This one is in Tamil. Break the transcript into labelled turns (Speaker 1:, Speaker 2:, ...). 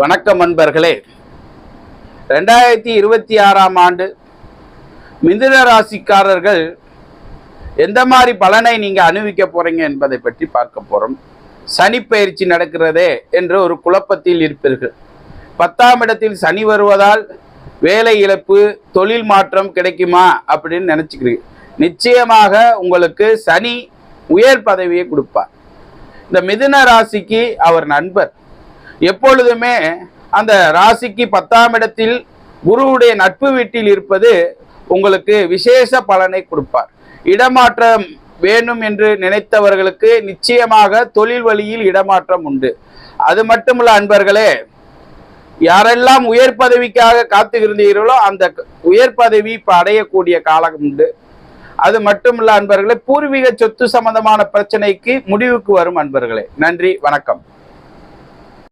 Speaker 1: வணக்கம் நண்பர்களே. 2026ஆம் ஆண்டு மிதுன ராசிக்காரர்கள் எந்த மாதிரி பலனை நீங்க அனுபவிக்க போறீங்க என்பதை பற்றி பார்க்க போறோம். சனி பயிற்சி நடக்கிறதே என்று ஒரு குழப்பத்தில் இருப்பீர்கள். 10ஆம் இடத்தில் சனி வருவதால் வேலை இழப்பு, தொழில் மாற்றம் கிடைக்குமா அப்படின்னு நினைச்சுக்கிறீங்க. நிச்சயமாக உங்களுக்கு சனி உயர் பதவியை கொடுப்பார். இந்த மிதுன ராசிக்கு அவர் நண்பர். எப்பொழுதுமே அந்த ராசிக்கு 10ஆம் இடத்தில் குருவுடைய நட்பு வீட்டில் இருப்பது உங்களுக்கு விசேஷ பலனை கொடுப்பார். இடமாற்றம் வேணும் என்று நினைத்தவர்களுக்கு நிச்சயமாக தொழில் வழியில் இடமாற்றம் உண்டு. அது மட்டுமல்ல அன்பர்களே, யாரெல்லாம் உயர் பதவிக்காக காத்துகின்றீர்களோ அந்த உயர் பதவி இப்ப அடையக்கூடிய காலம் உண்டு. அது மட்டுமல்ல அன்பர்களே, பூர்வீக சொத்து சம்பந்தமான பிரச்சனைக்கு முடிவுக்கு வரும் அன்பர்களே. நன்றி, வணக்கம்.